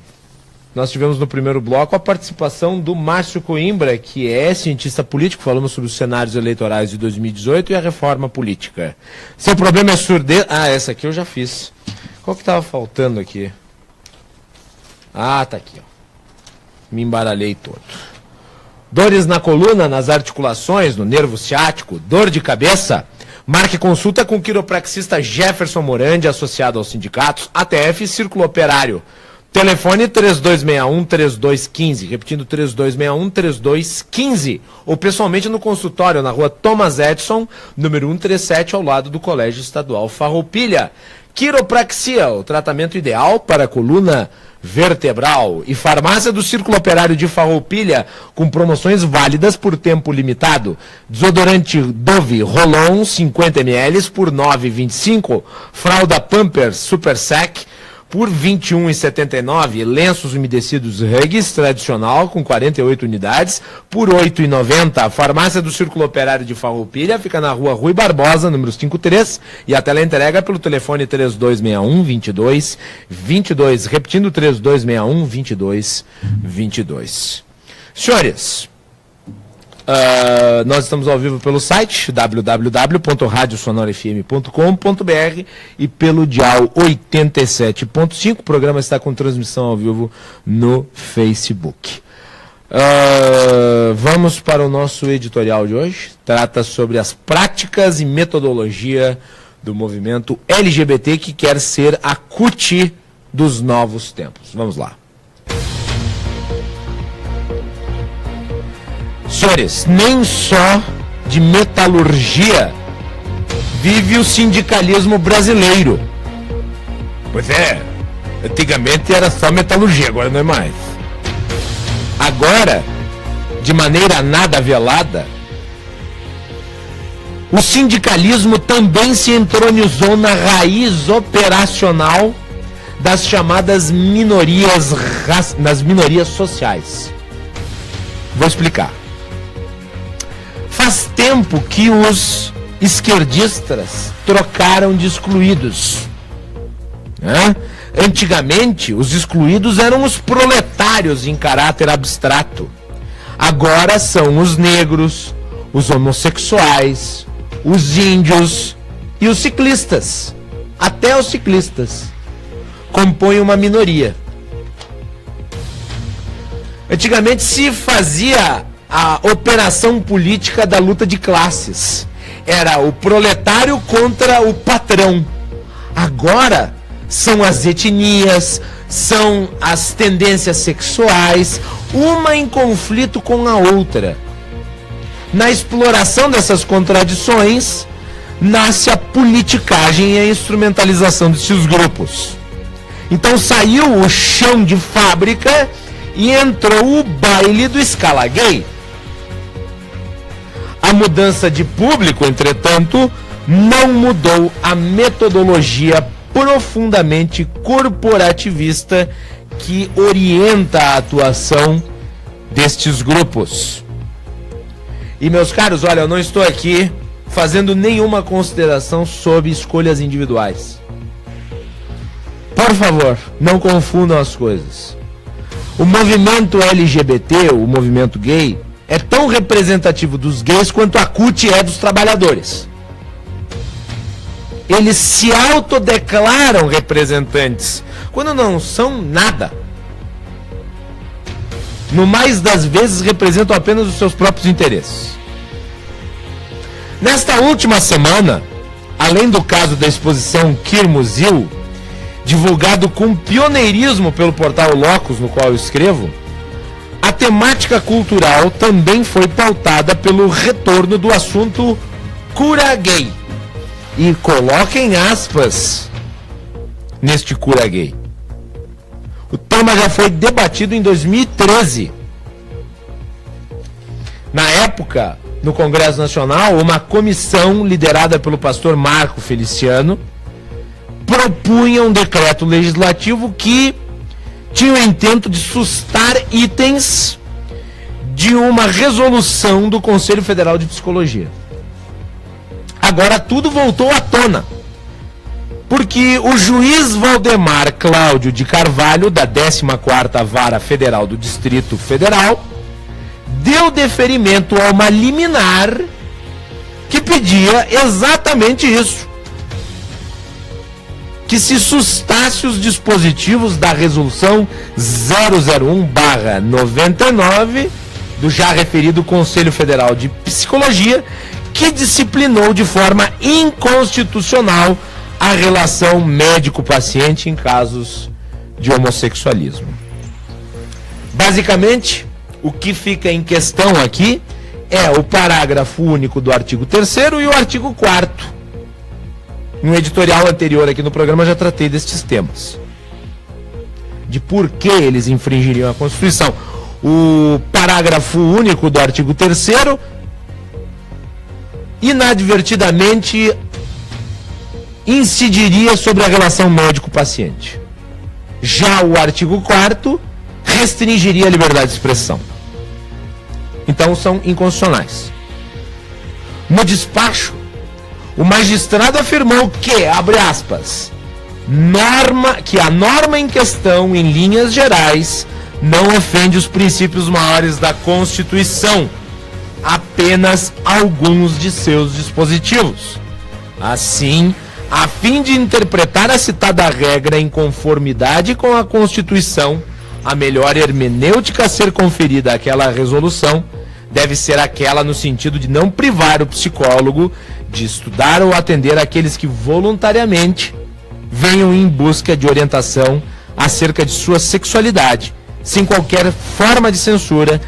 Nós tivemos no primeiro bloco a participação do Márcio Coimbra, que é cientista político, falamos sobre os cenários eleitorais de 2018 e a reforma política. Seu problema é surdez... Ah, essa aqui eu já fiz. Qual que estava faltando aqui? Ah, tá aqui, ó. Me embaralhei todo. Dores na coluna, nas articulações, no nervo ciático, dor de cabeça? Marque consulta com o quiropraxista Jefferson Morandi, associado aos sindicatos ATF e Círculo Operário. Telefone 3261-3215, repetindo 3261-3215, ou pessoalmente no consultório na rua Thomas Edison, número 137, ao lado do Colégio Estadual Farroupilha. Quiropraxia, o tratamento ideal para a coluna vertebral. E farmácia do Círculo Operário de Farroupilha, com promoções válidas por tempo limitado. Desodorante Dove Rolon, 50 ml por R$ 9,25. Fralda Pampers Super Sec por R$ 21,79, lenços umedecidos Huggies tradicional com 48 unidades por R$ 8,90. A farmácia do Círculo Operário de Farroupilha fica na rua Rui Barbosa, número 53, e a teleentrega pelo telefone 3261-2222, repetindo 3261-2222. Senhores, nós estamos ao vivo pelo site www.radiosonorafm.com.br e pelo dial 87.5. O programa está com transmissão ao vivo no Facebook. Vamos para o nosso editorial de hoje. Trata sobre as práticas e metodologia do movimento LGBT que quer ser a CUT dos novos tempos. Vamos lá. Senhores, nem só de metalurgia vive o sindicalismo brasileiro. Pois é, antigamente era só metalurgia, agora não é mais. Agora, de maneira nada velada, o sindicalismo também se entronizou na raiz operacional das chamadas minorias, nas minorias sociais. Vou explicar. Faz tempo que os esquerdistas trocaram de excluídos. Antigamente, os excluídos eram os proletários em caráter abstrato. Agora são os negros, os homossexuais, os índios e os ciclistas. Até os ciclistas. compõem uma minoria. Antigamente se fazia a operação política da luta de classes. Era o proletário contra o patrão. Agora são as etnias, são as tendências sexuais, uma em conflito com a outra. Na exploração dessas contradições, nasce a politicagem e a instrumentalização desses grupos. Então saiu o chão de fábrica e entrou o baile do escala gay. A mudança de público, entretanto, não mudou a metodologia profundamente corporativista que orienta a atuação destes grupos. E, meus caros, olha, eu não estou aqui fazendo nenhuma consideração sobre escolhas individuais. Por favor, não confundam as coisas. O movimento LGBT, o movimento gay, é tão representativo dos gays quanto a CUT é dos trabalhadores. Eles se autodeclaram representantes, quando não são nada. No mais das vezes representam apenas os seus próprios interesses. Nesta última semana, além do caso da exposição Queer Musil, divulgado com pioneirismo pelo portal Locus, no qual eu escrevo, a temática cultural também foi pautada pelo retorno do assunto cura gay. E coloquem aspas neste cura gay. O tema já foi debatido em 2013. Na época, no Congresso Nacional, uma comissão liderada pelo pastor Marco Feliciano propunha um decreto legislativo que tinha o intento de sustar itens de uma resolução do Conselho Federal de Psicologia. Agora tudo voltou à tona, porque o juiz Valdemar Cláudio de Carvalho, da 14ª Vara Federal do Distrito Federal, deu deferimento a uma liminar que pedia exatamente isso: que se sustasse os dispositivos da resolução 001/99 do já referido Conselho Federal de Psicologia, que disciplinou de forma inconstitucional a relação médico-paciente em casos de homossexualismo. Basicamente, o que fica em questão aqui é o parágrafo único do artigo 3º e o artigo 4º. No editorial anterior aqui no programa já tratei destes temas, de por que eles infringiriam a Constituição. O parágrafo único do artigo 3º inadvertidamente incidiria sobre a relação médico-paciente. Já o artigo 4º restringiria a liberdade de expressão. Então são inconstitucionais. No despacho, o magistrado afirmou que, abre aspas, que a norma em questão, em linhas gerais, não ofende os princípios maiores da Constituição, apenas alguns de seus dispositivos. Assim, a fim de interpretar a citada regra em conformidade com a Constituição, a melhor hermenêutica a ser conferida àquela resolução deve ser aquela no sentido de não privar o psicólogo de estudar ou atender aqueles que voluntariamente venham em busca de orientação acerca de sua sexualidade, sem qualquer forma de censura,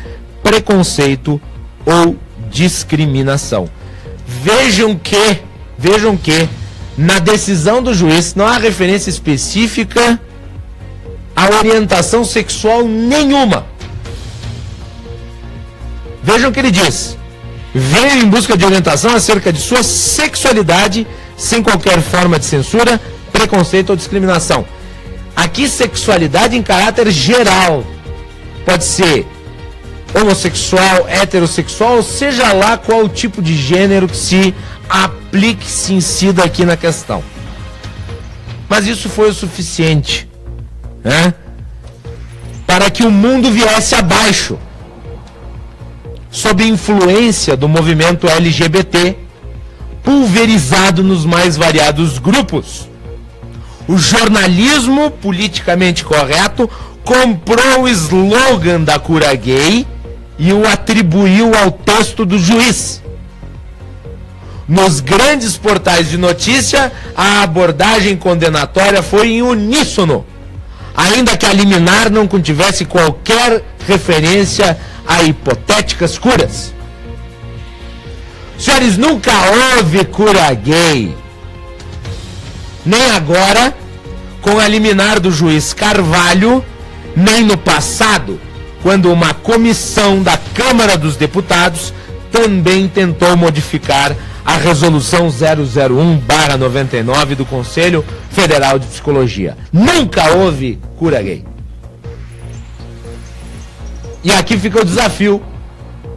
preconceito ou discriminação. Vejam que na decisão do juiz não há referência específica a orientação sexual nenhuma. Vejam o que ele diz: venha em busca de orientação acerca de sua sexualidade, sem qualquer forma de censura, preconceito ou discriminação. Aqui, sexualidade em caráter geral. Pode ser homossexual, heterossexual, seja lá qual o tipo de gênero que se aplique, se incida aqui na questão. Mas isso foi o suficiente, né, para que o mundo viesse abaixo, sob influência do movimento LGBT, pulverizado nos mais variados grupos. O jornalismo politicamente correto comprou o slogan da cura gay e o atribuiu ao texto do juiz. Nos grandes portais de notícia, a abordagem condenatória foi em uníssono, ainda que a liminar não contivesse qualquer referência a hipotéticas curas. Senhores, nunca houve cura gay, nem agora com a liminar do juiz Carvalho, nem no passado, quando uma comissão da Câmara dos Deputados também tentou modificar a resolução 001/99 do Conselho Federal de Psicologia. Nunca houve cura gay. E aqui fica o desafio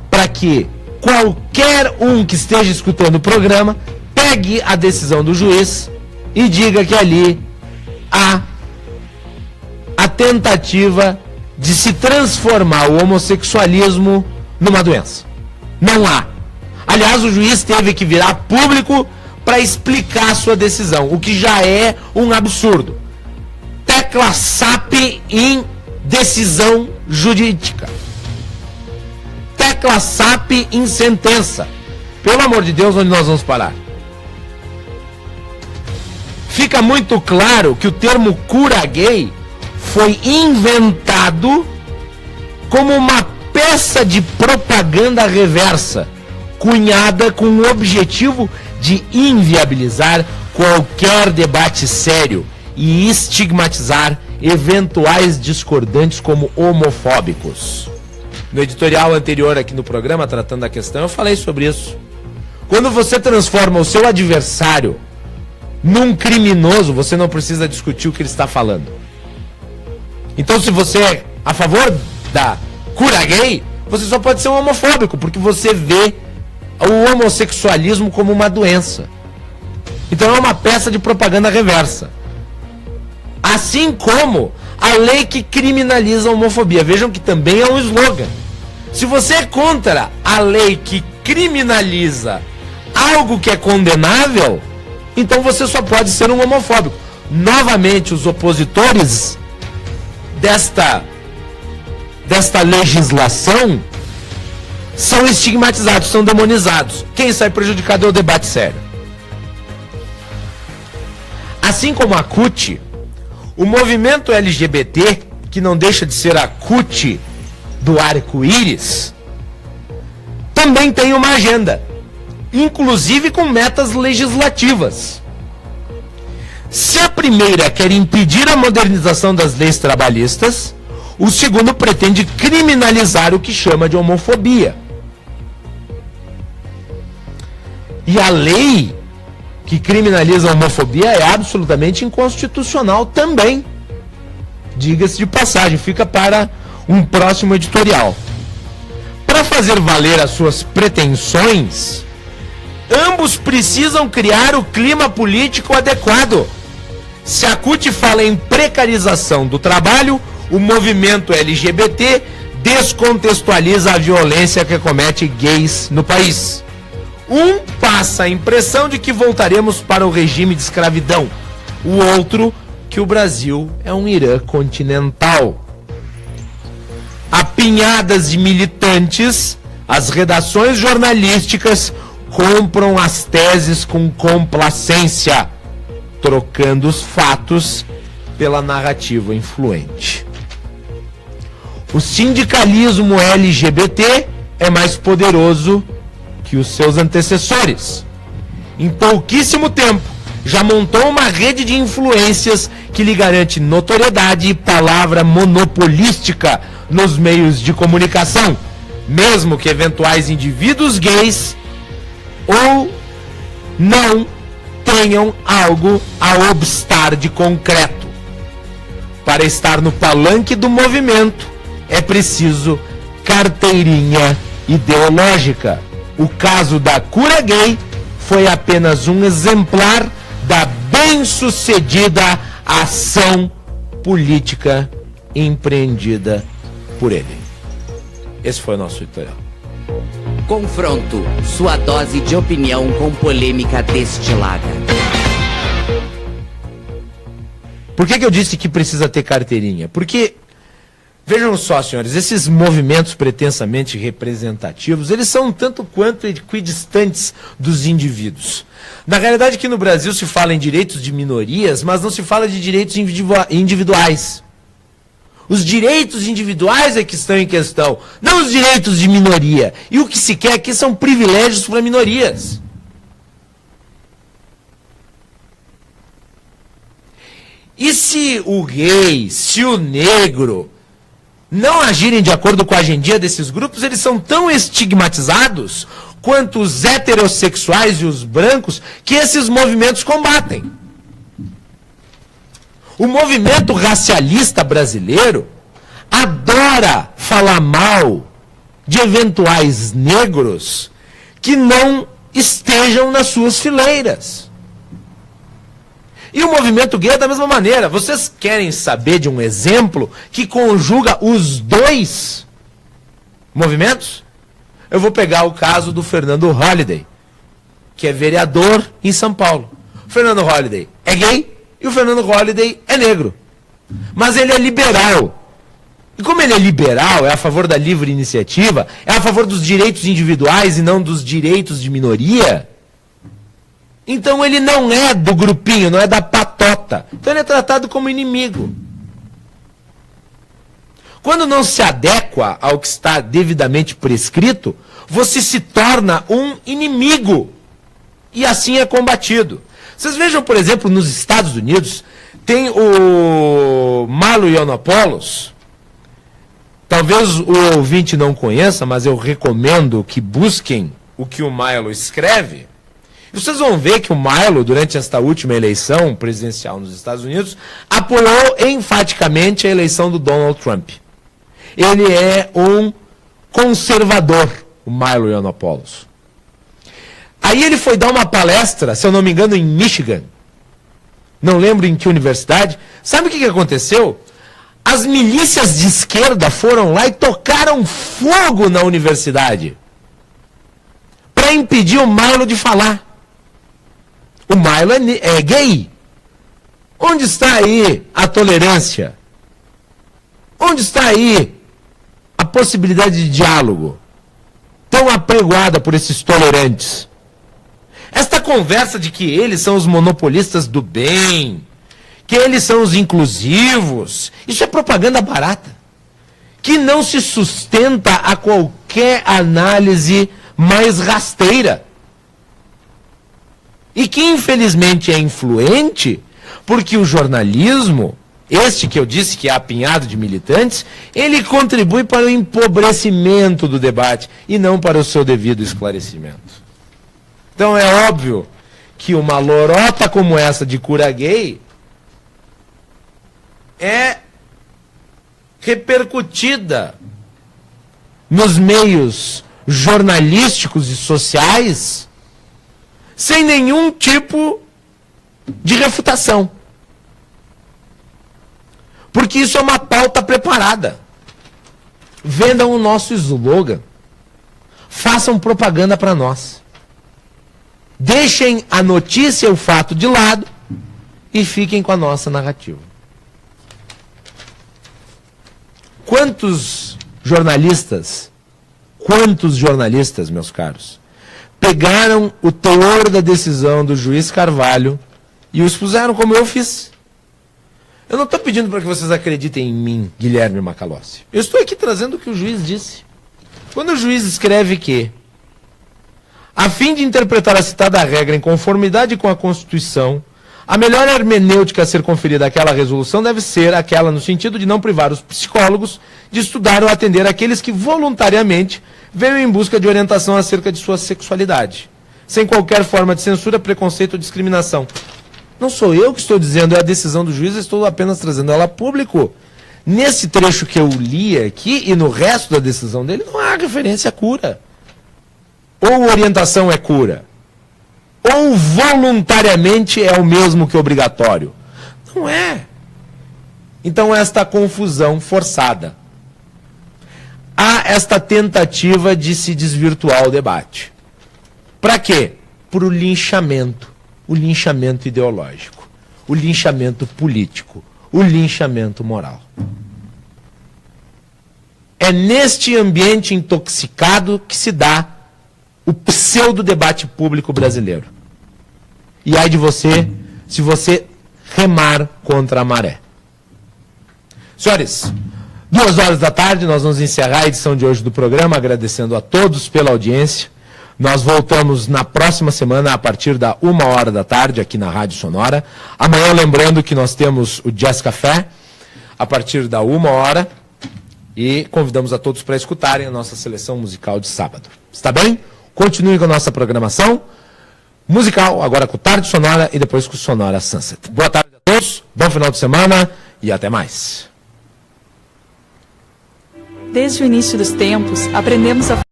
para que qualquer um que esteja escutando o programa pegue a decisão do juiz e diga que ali há a tentativa de se transformar o homossexualismo numa doença. Não há. Aliás, o juiz teve que virar público para explicar sua decisão, o que já é um absurdo. Tecla SAP em decisão jurídica. Tecla SAP em sentença. Pelo amor de Deus, onde nós vamos parar? Fica muito claro que o termo cura gay foi inventado como uma peça de propaganda reversa, cunhada com o objetivo de inviabilizar qualquer debate sério e estigmatizar eventuais discordantes como homofóbicos. No editorial anterior aqui no programa, tratando da questão, eu falei sobre isso. Quando você transforma o seu adversário num criminoso, você não precisa discutir o que ele está falando. Então, se você é a favor da cura gay, você só pode ser um homofóbico, porque você vê o homossexualismo como uma doença. Então é uma peça de propaganda reversa. Assim como a lei que criminaliza a homofobia. Vejam que também é um slogan. Se você é contra a lei que criminaliza algo que é condenável, então você só pode ser um homofóbico. Novamente, os opositores desta legislação são estigmatizados, são demonizados. Quem sai prejudicado é o debate sério. Assim como a CUT, o movimento LGBT, que não deixa de ser a CUT do arco-íris, também tem uma agenda, inclusive com metas legislativas. Se a primeira quer impedir a modernização das leis trabalhistas, o segundo pretende criminalizar o que chama de homofobia. E a lei que criminaliza a homofobia é absolutamente inconstitucional também. Diga-se de passagem, fica para um próximo editorial. Para fazer valer as suas pretensões, ambos precisam criar o clima político adequado. Se a CUT fala em precarização do trabalho, o movimento LGBT descontextualiza a violência que comete gays no país. Um passa a impressão de que voltaremos para o regime de escravidão. O outro, que o Brasil é um Irã continental. Apinhadas de militantes, as redações jornalísticas compram as teses com complacência, trocando os fatos pela narrativa influente. O sindicalismo LGBT é mais poderoso que os seus antecessores. Em pouquíssimo tempo, já montou uma rede de influências que lhe garante notoriedade e palavra monopolística nos meios de comunicação, mesmo que eventuais indivíduos gays ou não tenham algo a obstar de concreto. Para estar no palanque do movimento, é preciso carteirinha ideológica. O caso da cura gay foi apenas um exemplar da bem-sucedida ação política empreendida por ele. Esse foi o nosso editorial. Confronto, sua dose de opinião com polêmica destilada. Por que eu disse que precisa ter carteirinha? Porque, vejam só, senhores, esses movimentos pretensamente representativos, eles são um tanto quanto equidistantes dos indivíduos. Na realidade, aqui no Brasil se fala em direitos de minorias, mas não se fala de direitos individuais. Os direitos individuais é que estão em questão, não os direitos de minoria. E o que se quer aqui são privilégios para minorias. E se o gay, se o negro não agirem de acordo com a agendia desses grupos, eles são tão estigmatizados quanto os heterossexuais e os brancos que esses movimentos combatem. O movimento racialista brasileiro adora falar mal de eventuais negros que não estejam nas suas fileiras. E o movimento gay é da mesma maneira. Vocês querem saber de um exemplo que conjuga os dois movimentos? Eu vou pegar o caso do Fernando Holliday, que é vereador em São Paulo. O Fernando Holliday é gay e o Fernando Holliday é negro. Mas ele é liberal. E como ele é liberal, é a favor da livre iniciativa, é a favor dos direitos individuais e não dos direitos de minoria, então ele não é do grupinho, não é da patota. Então ele é tratado como inimigo. Quando não se adequa ao que está devidamente prescrito, você se torna um inimigo. E assim é combatido. Vocês vejam, por exemplo, nos Estados Unidos, tem o Milo Yiannopoulos. Talvez o ouvinte não conheça, mas eu recomendo que busquem o que o Milo escreve. E vocês vão ver que o Milo, durante esta última eleição presidencial nos Estados Unidos, apoiou enfaticamente a eleição do Donald Trump. Ele é um conservador, o Milo Yiannopoulos. Aí ele foi dar uma palestra, se eu não me engano, em Michigan. Não lembro em que universidade. Sabe o que aconteceu? As milícias de esquerda foram lá e tocaram fogo na universidade para impedir o Milo de falar. O Milo é gay. Onde está aí a tolerância? Onde está aí a possibilidade de diálogo tão apregoada por esses tolerantes? Esta conversa de que eles são os monopolistas do bem, que eles são os inclusivos, isso é propaganda barata, que não se sustenta a qualquer análise mais rasteira. E que infelizmente é influente, porque o jornalismo, este que eu disse que é apinhado de militantes, ele contribui para o empobrecimento do debate e não para o seu devido esclarecimento. Então é óbvio que uma lorota como essa de cura gay é repercutida nos meios jornalísticos e sociais sem nenhum tipo de refutação. Porque isso é uma pauta preparada. Vendam o nosso slogan. Façam propaganda para nós. Deixem a notícia e o fato de lado e fiquem com a nossa narrativa. Quantos jornalistas, meus caros, pegaram o teor da decisão do juiz Carvalho e o expuseram como eu fiz? Eu não estou pedindo para que vocês acreditem em mim, Guilherme Macalossi. Eu estou aqui trazendo o que o juiz disse. Quando o juiz escreve que, a fim de interpretar a citada regra em conformidade com a Constituição, a melhor hermenêutica a ser conferida àquela resolução deve ser aquela no sentido de não privar os psicólogos de estudar ou atender aqueles que voluntariamente veio em busca de orientação acerca de sua sexualidade, sem qualquer forma de censura, preconceito ou discriminação. Não sou eu que estou dizendo, é a decisão do juiz, estou apenas trazendo ela a público. Nesse trecho que eu li aqui e no resto da decisão dele, não há referência à cura. Ou orientação é cura, ou voluntariamente é o mesmo que obrigatório. Não é. Então esta confusão forçada. Há esta tentativa de se desvirtuar o debate. Para quê? Para o linchamento ideológico, o linchamento político, o linchamento moral. É neste ambiente intoxicado que se dá o pseudo-debate público brasileiro. E ai de você, se você remar contra a maré. Senhores, 14h, nós vamos encerrar a edição de hoje do programa, agradecendo a todos pela audiência. Nós voltamos na próxima semana, a partir da 13h, aqui na Rádio Sonora. Amanhã, lembrando que nós temos o Jazz Café, a partir da 13h. E convidamos a todos para escutarem a nossa seleção musical de sábado. Está bem? Continue com a nossa programação musical, agora com Tarde Sonora e depois com Sonora Sunset. Boa tarde a todos, bom final de semana e até mais. Desde o início dos tempos, aprendemos a